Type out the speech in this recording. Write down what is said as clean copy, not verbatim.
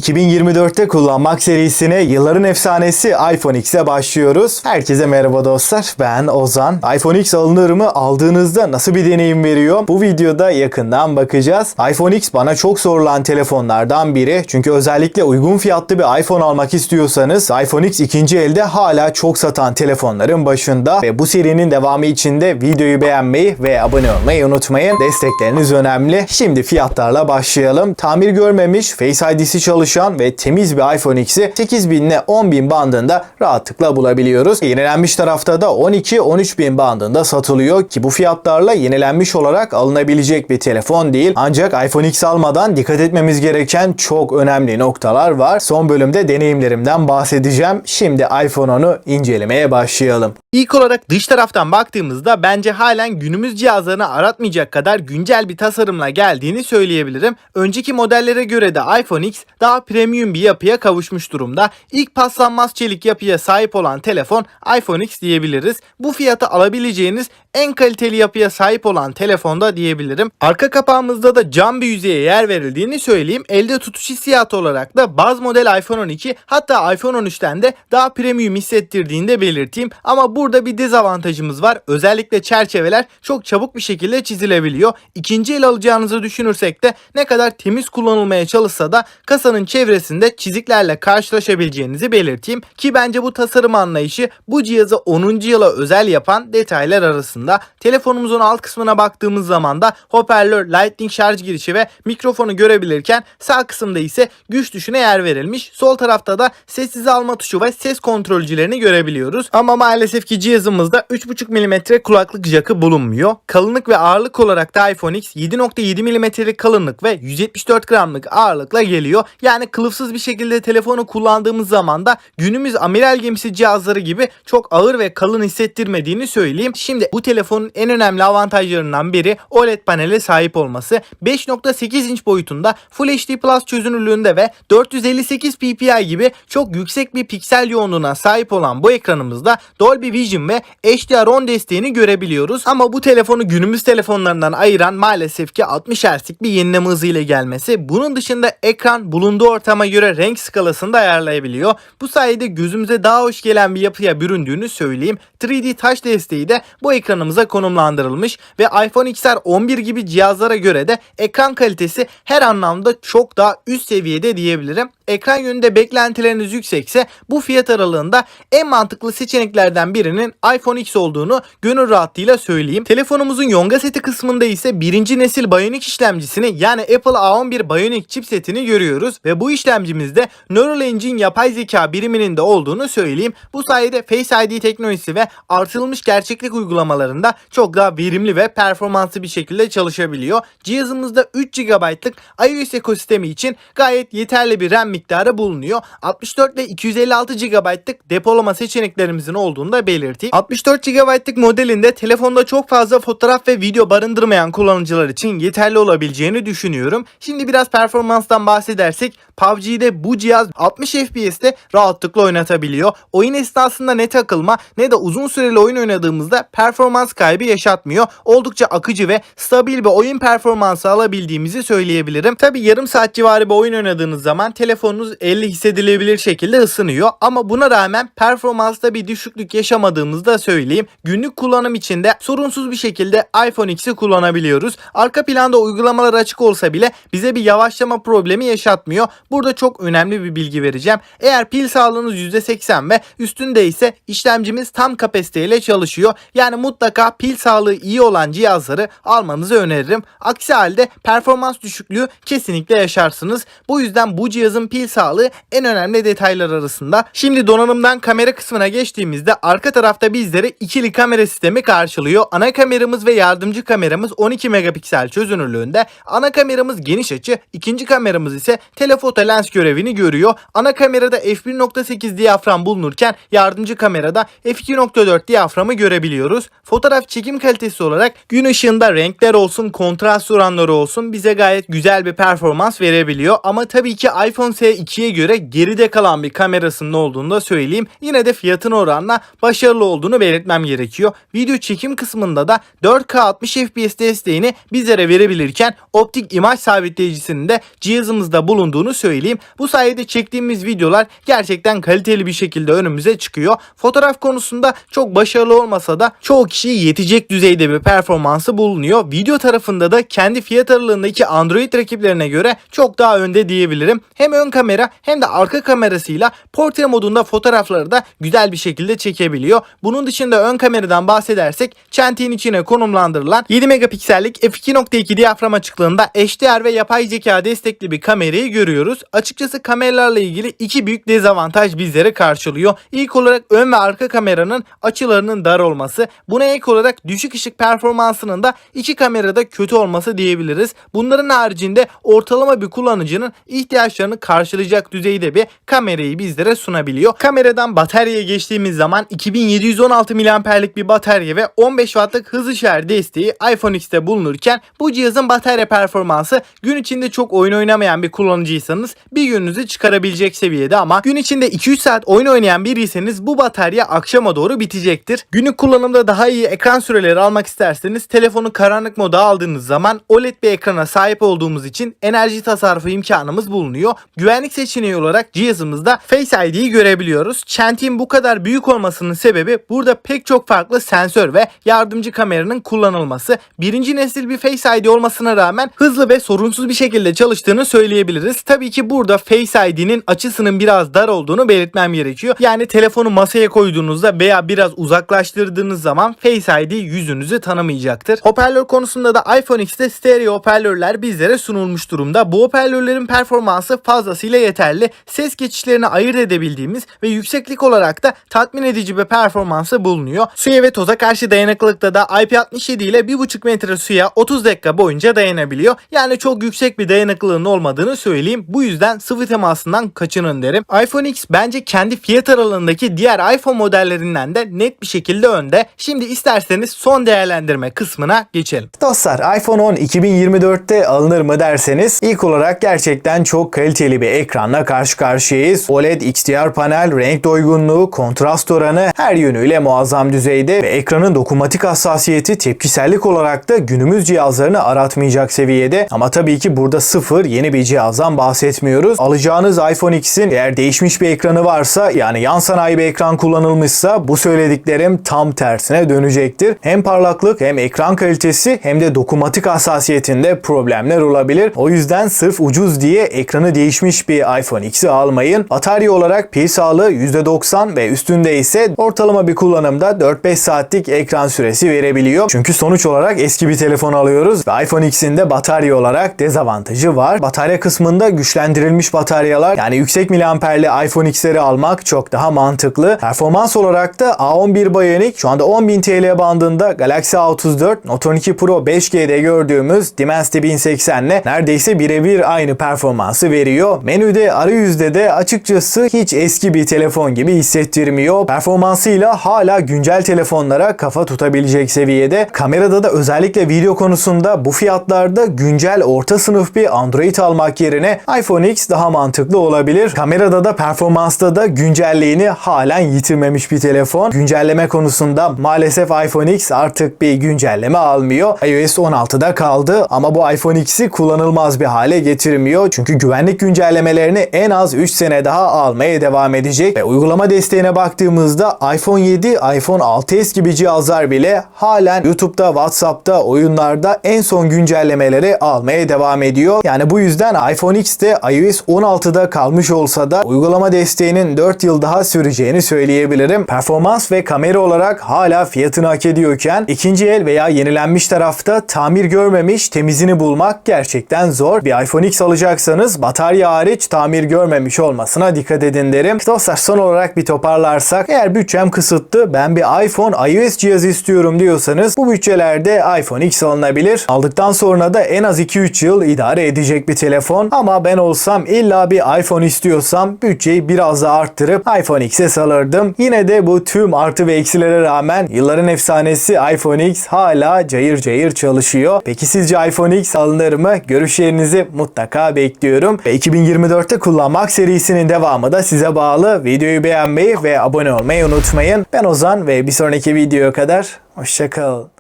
2024'te kullanmak serisine yılların efsanesi iPhone X'e başlıyoruz. Herkese merhaba dostlar, ben Ozan. iPhone X alınır mı? Aldığınızda nasıl bir deneyim veriyor? Bu videoda yakından bakacağız. iPhone X bana çok sorulan telefonlardan biri. Çünkü özellikle uygun fiyatlı bir iPhone almak istiyorsanız iPhone X ikinci elde hala çok satan telefonların başında. Ve bu serinin devamı için de videoyu beğenmeyi ve abone olmayı unutmayın. Destekleriniz önemli. Şimdi fiyatlarla başlayalım. Tamir görmemiş, Face ID'si çalışan ve temiz bir iPhone X'i 8.000 ile 10.000 bandında rahatlıkla bulabiliyoruz. Yenilenmiş tarafta da 12-13.000 bandında satılıyor ki bu fiyatlarla yenilenmiş olarak alınabilecek bir telefon değil. Ancak iPhone X almadan dikkat etmemiz gereken çok önemli noktalar var. Son bölümde deneyimlerimden bahsedeceğim. Şimdi iPhone 10'u incelemeye başlayalım. İlk olarak dış taraftan baktığımızda bence halen günümüz cihazlarını aratmayacak kadar güncel bir tasarımla geldiğini söyleyebilirim. Önceki modellere göre de iPhone X daha premium bir yapıya kavuşmuş durumda. İlk paslanmaz çelik yapıya sahip olan telefon iPhone X diyebiliriz. Bu fiyata alabileceğiniz en kaliteli yapıya sahip olan telefonda diyebilirim. Arka kapağımızda da cam bir yüzeye yer verildiğini söyleyeyim. Elde tutuş hissiyatı olarak da baz model iPhone 12 hatta iPhone 13'ten de daha premium hissettirdiğini de belirteyim. Ama burada bir dezavantajımız var. Özellikle çerçeveler çok çabuk bir şekilde çizilebiliyor. İkinci el alacağınızı düşünürsek de ne kadar temiz kullanılmaya çalışsa da kasanın çevresinde çiziklerle karşılaşabileceğinizi belirteyim. Ki bence bu tasarım anlayışı bu cihazı 10. yıla özel yapan detaylar arasında. Telefonumuzun alt kısmına baktığımız zaman da hoparlör, Lightning şarj girişi ve mikrofonu görebilirken sağ kısımda ise güç tuşuna yer verilmiş. Sol tarafta da sessize alma tuşu ve ses kontrolcülerini görebiliyoruz. Ama maalesef ki cihazımızda 3.5 mm kulaklık jackı bulunmuyor. Kalınlık ve ağırlık olarak da iPhone X 7.7 mm'lik kalınlık ve 174 gramlık ağırlıkla geliyor. Yani kılıfsız bir şekilde telefonu kullandığımız zaman da günümüz amiral gemisi cihazları gibi çok ağır ve kalın hissettirmediğini söyleyeyim. Şimdi bu telefonun en önemli avantajlarından biri OLED panele sahip olması. 5.8 inç boyutunda Full HD Plus çözünürlüğünde ve 458 ppi gibi çok yüksek bir piksel yoğunluğuna sahip olan bu ekranımızda Dolby Vision ve HDR10 desteğini görebiliyoruz. Ama bu telefonu günümüz telefonlarından ayıran maalesef ki 60 Hz'lik bir yenileme hızıyla gelmesi. Bunun dışında ekran bulunduğu ortama göre renk skalasını da ayarlayabiliyor. Bu sayede gözümüze daha hoş gelen bir yapıya büründüğünü söyleyeyim. 3D Touch desteği de bu ekranımıza konumlandırılmış ve iPhone XR 11 gibi cihazlara göre de ekran kalitesi her anlamda çok daha üst seviyede diyebilirim. Ekran yönünde beklentileriniz yüksekse bu fiyat aralığında en mantıklı seçeneklerden birinin iPhone X olduğunu gönül rahatlığıyla söyleyeyim. Telefonumuzun yonga seti kısmında ise birinci nesil Bionic işlemcisini yani Apple A11 Bionic chipsetini görüyoruz ve bu işlemcimizde Neural Engine yapay zeka biriminin de olduğunu söyleyeyim. Bu sayede Face ID teknolojisi ve artırılmış gerçeklik uygulamalarında çok daha verimli ve performanslı bir şekilde çalışabiliyor. Cihazımızda 3 GB'lık iOS ekosistemi için gayet yeterli bir RAM miktarı bulunuyor. 64 ile 256 GB'lık depolama seçeneklerimizin olduğunu da belirteyim. 64 GB'lık modelinde telefonda çok fazla fotoğraf ve video barındırmayan kullanıcılar için yeterli olabileceğini düşünüyorum. Şimdi biraz performanstan bahsedersek PUBG'de bu cihaz 60 FPS'te rahatlıkla oynatabiliyor. Oyun esnasında ne takılma ne de uzun süreli oyun oynadığımızda performans kaybı yaşatmıyor. Oldukça akıcı ve stabil bir oyun performansı alabildiğimizi söyleyebilirim. Tabi yarım saat civarı bir oyun oynadığınız zaman telefonunuz elle hissedilebilir şekilde ısınıyor. Ama buna rağmen performansta bir düşüklük yaşamadığımızı da söyleyeyim. Günlük kullanım için de sorunsuz bir şekilde iPhone X'i kullanabiliyoruz. Arka planda uygulamalar açık olsa bile bize bir yavaşlama problemi yaşatmıyor. Burada çok önemli bir bilgi vereceğim. Eğer pil sağlığınız %80 ve üstünde ise işlemcimiz tam kapasiteyle çalışıyor. Yani mutlaka pil sağlığı iyi olan cihazları almanızı öneririm. Aksi halde performans düşüklüğü kesinlikle yaşarsınız. Bu yüzden bu cihazın pil sağlığı en önemli detaylar arasında. Şimdi donanımdan kamera kısmına geçtiğimizde arka tarafta bizlere ikili kamera sistemi karşılıyor. Ana kameramız ve yardımcı kameramız 12 megapiksel çözünürlüğünde. Ana kameramız geniş açı, ikinci kameramız ise telefoto lens görevini görüyor. Ana kamerada f1.8 diyafram bulunurken yardımcı kamerada f2.4 diyaframı görebiliyoruz. Fotoğraf çekim kalitesi olarak gün ışığında renkler olsun, kontrast oranları olsun bize gayet güzel bir performans verebiliyor. Ama tabii ki iPhone SE2'ye göre geride kalan bir kamerasının olduğunu da söyleyeyim. Yine de fiyatına oranla başarılı olduğunu belirtmem gerekiyor. Video çekim kısmında da 4K 60 FPS desteğini bizlere verebilirken optik imaj sabitleyicisinin de cihazımızda bulunduğunu söyleyeyim. söyleyeyim. Bu sayede çektiğimiz videolar gerçekten kaliteli bir şekilde önümüze çıkıyor. Fotoğraf konusunda çok başarılı olmasa da çoğu kişiye yetecek düzeyde bir performansı bulunuyor. Video tarafında da kendi fiyat aralığındaki Android rakiplerine göre çok daha önde diyebilirim. Hem ön kamera hem de arka kamerasıyla portre modunda fotoğrafları da güzel bir şekilde çekebiliyor. Bunun dışında ön kameradan bahsedersek çentiğin içine konumlandırılan 7 megapiksellik f2.2 diyafram açıklığında HDR ve yapay zeka destekli bir kamerayı görüyoruz. Açıkçası kameralarla ilgili iki büyük dezavantaj bizlere karşılıyor. İlk olarak ön ve arka kameranın açılarının dar olması. Buna ek olarak düşük ışık performansının da iki kamerada kötü olması diyebiliriz. Bunların haricinde ortalama bir kullanıcının ihtiyaçlarını karşılayacak düzeyde bir kamerayı bizlere sunabiliyor. Kameradan bataryaya geçtiğimiz zaman 2716 mAh'lik bir batarya ve 15 Watt'lık hızlı şarj desteği iPhone X'te bulunurken bu cihazın batarya performansı gün içinde çok oyun oynamayan bir kullanıcıysanız bir gününüzü çıkarabilecek seviyede, ama gün içinde 2-3 saat oyun oynayan biriyseniz bu batarya akşama doğru bitecektir. Günlük kullanımda daha iyi ekran süreleri almak isterseniz telefonu karanlık moda aldığınız zaman OLED bir ekrana sahip olduğumuz için enerji tasarrufu imkanımız bulunuyor. Güvenlik seçeneği olarak cihazımızda Face ID'yi görebiliyoruz. Çentiğin bu kadar büyük olmasının sebebi burada pek çok farklı sensör ve yardımcı kameranın kullanılması. Birinci nesil bir Face ID olmasına rağmen hızlı ve sorunsuz bir şekilde çalıştığını söyleyebiliriz. Tabii ki burada Face ID'nin açısının biraz dar olduğunu belirtmem gerekiyor. Yani telefonu masaya koyduğunuzda veya biraz uzaklaştırdığınız zaman Face ID yüzünüzü tanımayacaktır. Hoparlör konusunda da iPhone X'te stereo hoparlörler bizlere sunulmuş durumda. Bu hoparlörlerin performansı fazlasıyla yeterli. Ses geçişlerini ayırt edebildiğimiz ve yükseklik olarak da tatmin edici bir performansı bulunuyor. Suya ve toza karşı dayanıklılıkta da IP67 ile 1,5 metre suya 30 dakika boyunca dayanabiliyor. Yani çok yüksek bir dayanıklılığının olmadığını söyleyeyim. Bu yüzden sıvı temasından kaçının derim. iPhone X bence kendi fiyat aralığındaki diğer iPhone modellerinden de net bir şekilde önde. Şimdi isterseniz son değerlendirme kısmına geçelim. Dostlar, iPhone 10 2024'te alınır mı derseniz ilk olarak gerçekten çok kaliteli bir ekranla karşı karşıyayız. OLED XDR panel, renk doygunluğu, kontrast oranı her yönüyle muazzam düzeyde ve ekranın dokunmatik hassasiyeti tepkisellik olarak da günümüz cihazlarını aratmayacak seviyede. Ama tabii ki burada sıfır yeni bir cihazdan bahsetmiyoruz. Alacağınız iPhone X'in eğer değişmiş bir ekranı varsa, yani yan sanayi bir ekran kullanılmışsa, bu söylediklerim tam tersine dönecektir. Hem parlaklık hem ekran kalitesi hem de dokunmatik hassasiyetinde problemler olabilir. O yüzden sırf ucuz diye ekranı değişmiş bir iPhone X'i almayın. Batarya olarak pil sağlığı %90 ve üstünde ise ortalama bir kullanımda 4-5 saatlik ekran süresi verebiliyor. Çünkü sonuç olarak eski bir telefon alıyoruz ve iPhone X'in de batarya olarak dezavantajı var. Batarya kısmında güçlendirilmiş bataryalar, yani yüksek miliamperli iPhone X'leri almak çok daha mantıklı. Performans olarak da A11 Bionic şu anda 10.000 TL bandında, Galaxy A34, Note 12 Pro 5G'de gördüğümüz Dimensity 1080 ile neredeyse birebir aynı performansı veriyor. Menüde, arayüzde de açıkçası hiç eski bir telefon gibi hissettirmiyor. Performansıyla hala güncel telefonlara kafa tutabilecek seviyede. Kamerada da özellikle video konusunda bu fiyatlarda güncel orta sınıf bir Android almak yerine iPhone X daha mantıklı olabilir. Kamerada da performansta da güncelliğini halen yitirmemiş bir telefon. Güncelleme konusunda maalesef iPhone X artık bir güncelleme almıyor. iOS 16'da kaldı ama bu iPhone X'i kullanılmaz bir hale getirmiyor. Çünkü güvenlik güncellemelerini en az 3 sene daha almaya devam edecek ve uygulama desteğine baktığımızda iPhone 7, iPhone 6s gibi cihazlar bile halen YouTube'da, WhatsApp'ta, oyunlarda en son güncellemeleri almaya devam ediyor. Yani bu yüzden iPhone X'te iOS 16'da kalmış olsa da uygulama desteğinin 4 yıl daha süreceğini söyleyebilirim. Performans ve kamera olarak hala fiyatını hak ediyorken ikinci el veya yenilenmiş tarafta tamir görmemiş, temizini bulmak gerçekten zor. Bir iPhone X alacaksanız batarya hariç tamir görmemiş olmasına dikkat edin derim. Dostlar, son olarak bir toparlarsak, eğer bütçem kısıtlı, ben bir iPhone iOS cihazı istiyorum diyorsanız bu bütçelerde iPhone X alınabilir. Aldıktan sonra da en az 2-3 yıl idare edecek bir telefon. Ama ben olsam, illa bir iPhone istiyorsam bütçeyi biraz daha arttırıp iPhone X'e salırdım. Yine de bu tüm artı ve eksilere rağmen yılların efsanesi iPhone X hala cayır cayır çalışıyor. Peki sizce iPhone X alınır mı? Görüşlerinizi mutlaka bekliyorum. Ve 2024'te kullanmak serisinin devamı da size bağlı. Videoyu beğenmeyi ve abone olmayı unutmayın. Ben Ozan ve bir sonraki videoya kadar hoşça kalın.